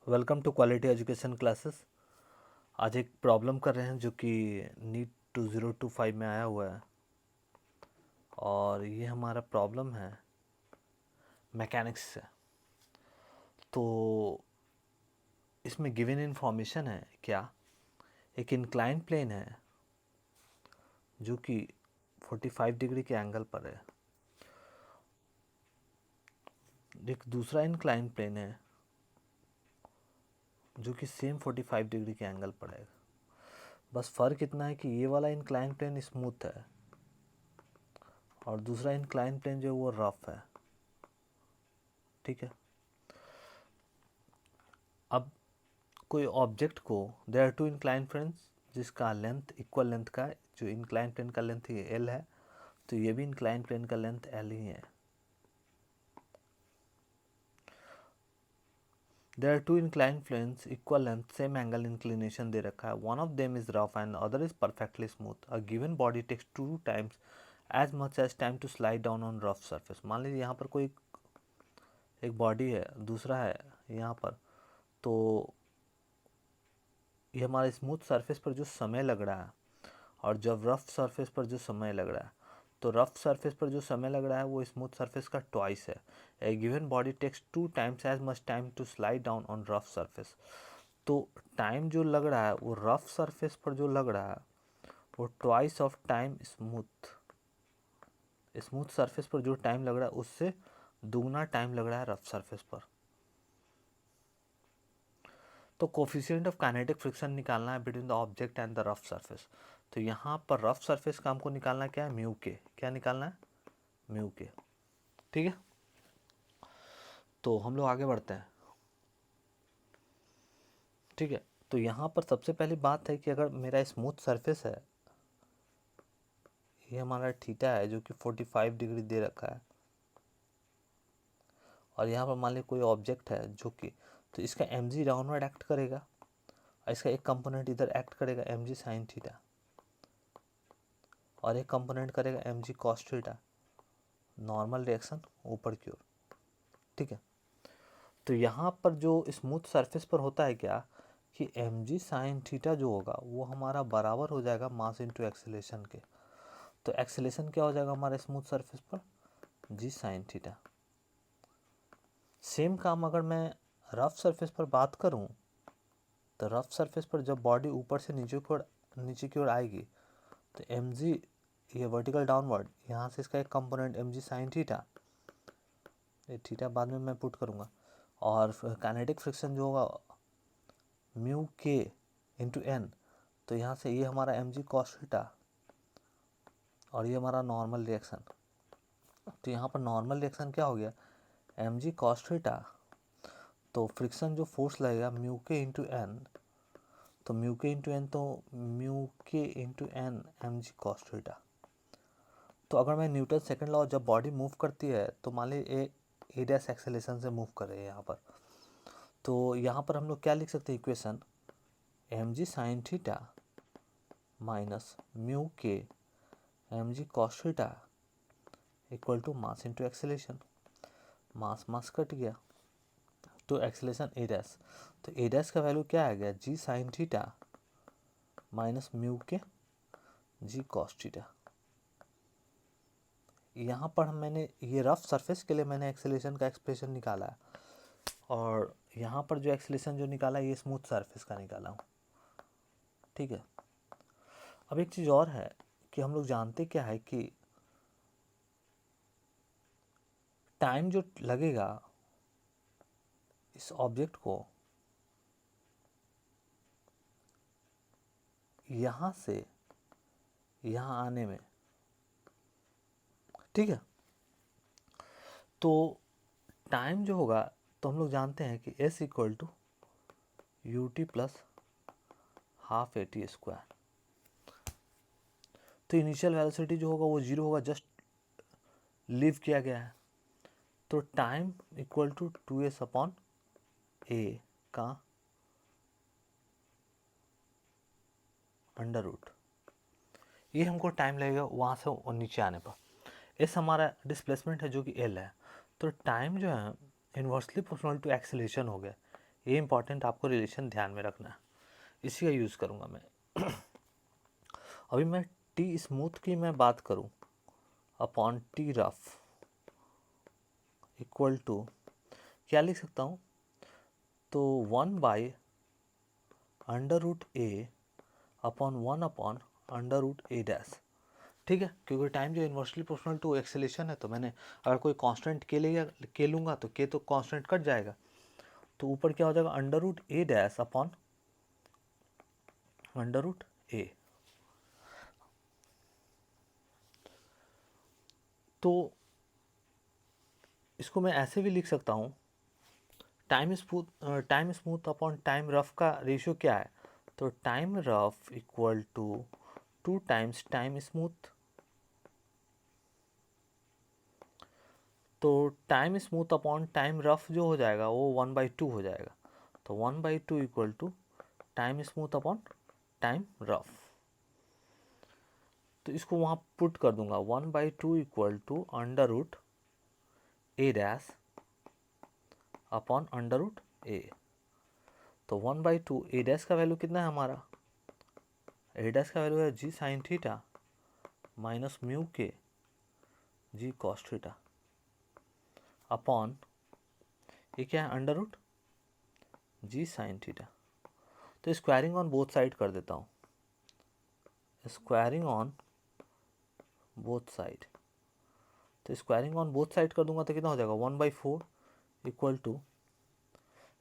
Welcome to quality education classes. आज एक problem कर रहे हैं जो कि नीट 2025 में आया हुआ है और ये हमारा प्रॉब्लम है मैकेनिक्स से। तो इसमें गिवन इन्फॉर्मेशन है क्या, एक इंक्लाइन प्लेन है जो कि 45 डिग्री के एंगल पर है, एक दूसरा इंक्लाइन प्लेन है जो कि सेम 45 डिग्री के एंगल पर है। बस फ़र्क इतना है कि ये वाला इंक्लाइन प्लेन स्मूथ है और दूसरा इंक्लाइन प्लेन जो है वो रफ है। ठीक है, अब कोई ऑब्जेक्ट को, there are two incline planes जिसका लेंथ इक्वल लेंथ का है। जो इंक्लाइन प्लेन का लेंथ ये एल है, तो ये भी इंक्लाइन प्लेन का लेंथ एल ही है। There are two incline planes equal length same angle inclination दे रखा है। One of them is rough and other is perfectly smooth. A given body takes 2 times as much as time to slide down on rough surface. मान लीजिए यहाँ पर कोई एक body है, दूसरा है यहाँ पर, तो ये हमारे स्मूथ सरफेस पर जो समय लग रहा है और जब रफ सरफेस पर जो समय लग रहा है, तो रफ सरफेस पर जो समय लग रहा है वो स्मूथ सरफेस का ट्वाइस है। A given body takes 2 times as much time to slide down on rough surface. तो टाइम जो लग रहा है वो रफ सरफेस पर जो लग रहा है वो twice of time smooth surface पर जो टाइम लग रहा है उससे दुगना टाइम लग रहा है रफ सरफेस पर। तो कोफिशिएंट ऑफ काइनेटिक फ्रिक्शन निकालना है between the object and the rough surface. तो यहाँ पर रफ सरफेस का हमको निकालना क्या है, म्यू के। क्या निकालना है, म्यू के। ठीक है, तो हम लोग आगे बढ़ते हैं। ठीक है, तो यहाँ पर सबसे पहली बात है कि अगर मेरा स्मूथ सरफेस है, ये हमारा थीटा है जो कि 45 डिग्री दे रखा है, और यहाँ पर मान लीजिए कोई ऑब्जेक्ट है जो कि, तो इसका एम जी डाउनवर्ड एक्ट करेगा और इसका एक कंपोनेंट इधर एक्ट करेगा एम जी साइन थीटा, और एक कंपोनेंट करेगा एम जी कॉस थीटा, नॉर्मल रिएक्शन ऊपर की ओर। ठीक है, तो यहाँ पर जो स्मूथ सरफेस पर होता है क्या कि एम जी साइन थीटा जो होगा वो हमारा बराबर हो जाएगा मास इंटू एक्सेलेरेशन के। तो एक्सेलेरेशन क्या हो जाएगा हमारे स्मूथ सरफेस पर, जी साइन थीटा। सेम काम अगर मैं रफ सरफेस पर बात करूँ, तो रफ सरफेस पर जब बॉडी ऊपर से नीचे की ओर आएगी, तो एम जी, ये वर्टिकल डाउनवर्ड, यहाँ से इसका एक component m g sine theta, ये थीटा बाद में मैं पुट करूँगा, और काइनेटिक फ्रिक्शन जो होगा म्यू के इंटू एन, तो यहाँ से ये हमारा एम जी कॉस थीटा और ये हमारा नॉर्मल रिएक्शन। तो यहाँ पर नॉर्मल रिएक्शन क्या हो गया, एम जी कॉस थीटा, तो फ्रिक्शन जो फोर्स लगेगा म्यू के इंटू एन, तो म्यू के इंटू एन, तो mu k into N m जी कॉस थीटा। तो अगर मैं न्यूटन सेकंड लॉ, जब बॉडी मूव करती है तो मान लीजिए ए डैश एक्सेलेरेशन से मूव कर रही है यहाँ पर, तो यहाँ पर हम लोग क्या लिख सकते हैं equation, m g sine theta minus mu k m ji cos theta equal to mass into acceleration. Mass mass cut गया तो एक्सेलेरेशन ए डैश, तो ए डैश का वैल्यू क्या आ गया, जी साइन थीटा माइनस म्यू के जी कॉस थीटा। यहाँ पर मैंने ये रफ सरफेस के लिए मैंने एक्सेलेरेशन का एक्सप्रेशन निकाला है, और यहाँ पर जो एक्सेलेरेशन जो निकाला है ये स्मूथ सरफेस का निकाला हूँ। ठीक है, अब एक चीज़ और है कि हम लोग जानते क्या है कि टाइम जो लगेगा इस ऑब्जेक्ट को यहाँ से यहाँ आने में, ठीक है, तो टाइम जो होगा, तो हम लोग जानते हैं कि S equal to u t plus half a t square. तो इनिशियल वेलोसिटी जो होगा वो जीरो होगा, जस्ट लीव किया गया है। तो time equal to 2s upon a का अंडर रूट, ये हमको टाइम लगेगा वहाँ से नीचे आने पर। एस हमारा डिस्प्लेसमेंट है जो कि एल है, तो टाइम जो है इन्वर्सली प्रोपोर्शनल टू एक्सेलेरेशन हो गया। ये इंपॉर्टेंट आपको रिलेशन ध्यान में रखना है, इसी का यूज़ करूँगा मैं। अभी मैं टी स्मूथ की मैं बात करूँ upon t rough equal to क्या लिख सकता हूँ, तो 1/√a अपॉन 1/√a डैश। ठीक है, क्योंकि टाइम जो इन्वर्सली प्रोपोर्शनल टू एक्सेलेरेशन है, तो मैंने अगर कोई कांस्टेंट के लिए के लूँगा तो के तो कांस्टेंट कट जाएगा, तो ऊपर क्या हो जाएगा √a डैश अपॉन √a। तो इसको मैं ऐसे भी लिख सकता हूँ, time smooth upon time rough का रेशियो क्या है, तो time rough equal to 2 times time smooth. तो time smooth upon time rough जो हो जाएगा वो 1/2 हो जाएगा, तो 1/2 equal to time smooth upon time rough. तो इसको वहाँ पुट कर दूंगा, 1/2 equal to √a dash upon √a। तो 1/2 a डैश का वैल्यू कितना है हमारा, a डैश का वैल्यू है g sign theta minus mu के g कॉस थीटा अपॉन ये क्या है √g साइन थीटा। तो स्क्वायरिंग ऑन बोथ साइड कर देता हूँ, स्क्वायरिंग ऑन बोथ साइड। तो स्क्वायरिंग ऑन बोथ साइड कर दूंगा तो कितना हो जाएगा 1/4 इक्वल टू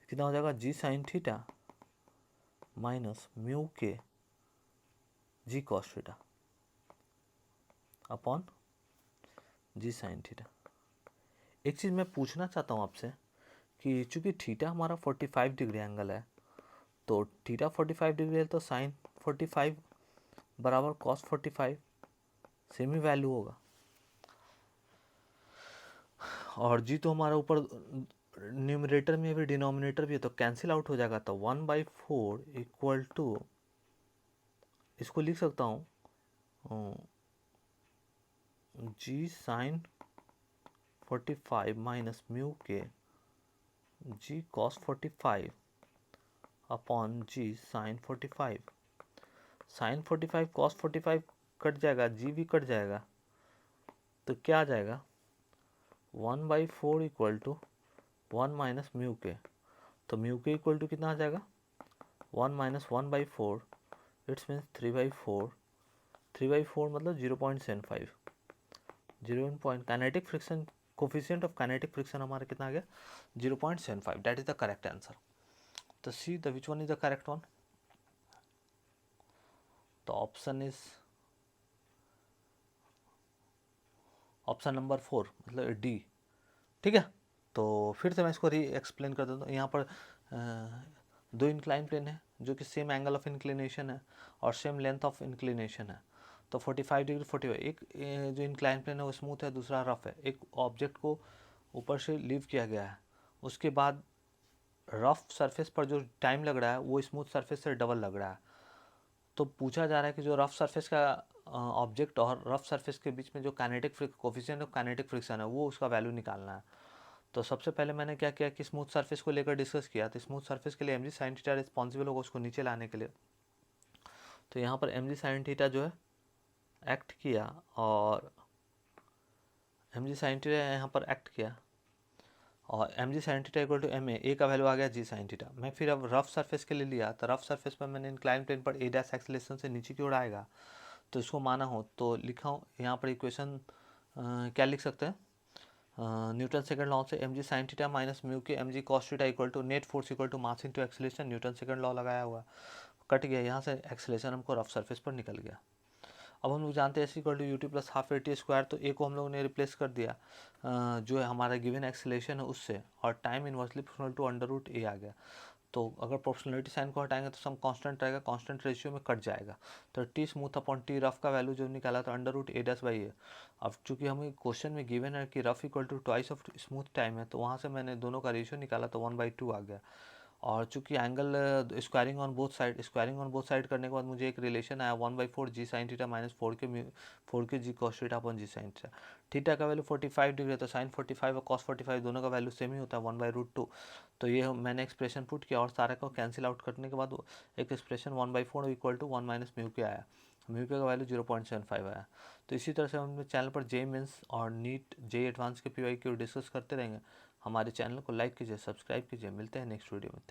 कितना हो जाएगा g sign theta minus mu के g cos theta upon g sine theta. एक चीज़ मैं पूछना चाहता हूँ आपसे कि चूंकि थीटा हमारा 45 डिग्री एंगल है, तो थीटा 45 डिग्री है तो साइन 45 बराबर कॉस 45 सेम ही वैल्यू होगा, और जी तो हमारा ऊपर न्यूमरेटर में भी डिनोमिनेटर भी है तो कैंसिल आउट हो जाएगा, तो 1/4 इक्वल टू इसको लिख सकता हूँ जी साइन 45 माइनस म्यू के जी कॉस 45 अपॉन जी साइन 45। साइन 45 कॉस 45 कट जाएगा, जी भी कट जाएगा, तो क्या आ जाएगा 1/4 इक्वल टू 1 माइनस म्यू के। तो म्यू के इक्वल टू कितना आ जाएगा 1 माइनस 1/4, इट्स मीन्स 3/4। 3/4 मतलब 0.75। Kinetic friction coefficient of kinetic friction हमारा कितना आ गया 0.75। That is the correct answer. तो see the which one is the correct one, तो ऑप्शन इज ऑप्शन नंबर 4 मतलब डी। ठीक है, तो फिर से मैं इसको री एक्सप्लेन कर देता हूँ। यहाँ पर दो इंक्लाइन प्लेन है जो कि सेम एंगल ऑफ इंक्लिनेशन है और सेम लेंथ ऑफ इंक्लिनेशन है, तो 45 डिग्री 45। एक जो इंक्लाइन प्लेन है वो स्मूथ है, दूसरा रफ है। एक ऑब्जेक्ट को ऊपर से लीव किया गया है, उसके बाद रफ सरफेस पर जो टाइम लग रहा है वो स्मूथ सरफेस से डबल लग रहा है। तो पूछा जा रहा है कि जो रफ सरफेस का ऑब्जेक्ट और रफ सरफेस के बीच में जो kinetic coefficient of kinetic friction है वो उसका वैल्यू निकालना है। तो सबसे पहले मैंने क्या किया कि स्मूथ सरफेस को लेकर डिस्कस किया, तो स्मूथ सरफेस के लिए mg sin थीटा रिस्पॉन्सिबल होगा उसको नीचे लाने के लिए। तो यहाँ पर mg sin थीटा जो है एक्ट किया और mg sin थीटा यहाँ पर एक्ट किया और mg sin theta equal to ma का वैल्यू आ गया g sin थीटा। मैं फिर अब रफ सरफेस के लिए लिया, तो रफ सरफेस पर मैंने इंक्लाइन प्लेन पर a डैश एक्सेलेरेशन से नीचे की ओर आएगा, तो इसको माना हो तो लिखा हूँ यहाँ पर इक्वेशन क्या लिख सकते हैं, न्यूटन सेकंड लॉ से mg sin theta minus mu k mg cos theta equal to net force equal to mass into acceleration. Newton second law लगाया हुआ कट गया, यहाँ से एक्सेलेरेशन हमको रफ सरफेस पर निकल गया। अब हम लोग जानते हैं s equal to u t plus half a t square, तो ए को हम लोगों ने रिप्लेस कर दिया जो है हमारा गिवन एक्सेलेरेशन है उससे, और time inversely proportional to √a आ गया। तो अगर प्रोपोर्शनलिटी साइन को हटाएंगे तो सम कांस्टेंट रहेगा, कांस्टेंट रेशियो में कट जाएगा। तो t smooth upon t rough का वैल्यू जो निकाला था √a'/a। अब चूंकि हमें क्वेश्चन में गिवन है कि rough equal to twice of smooth time है, तो वहाँ से मैंने दोनों का रेशियो निकाला तो 1/2 आ गया। और चूंकि angle squaring on both side करने के बाद मुझे एक रिलेशन आया 1/4 जी साइन थीटा माइनस 4 के जी कॉस थीटा अपॉन जी साइन थीटा। थीटा का वैल्यू 45 डिग्री है तो साइन 45 और कॉस 45 दोनों का वैल्यू सेम ही होता है 1/√2। तो ये मैंने एक्सप्रेशन पुट किया और सारे को कैंसिल आउट करने के बाद एक expression 1/4 equal to 1 minus mu k आया। म्यू के का वैल्यू 0.75 आया। तो इसी तरह से हम अपने चैनल पर जे मेंस और नीट जे एडवांस के PYQ डिस्कस करते रहेंगे। हमारे चैनल को लाइक कीजिए, सब्सक्राइब कीजिए। मिलते हैं नेक्स्ट वीडियो में।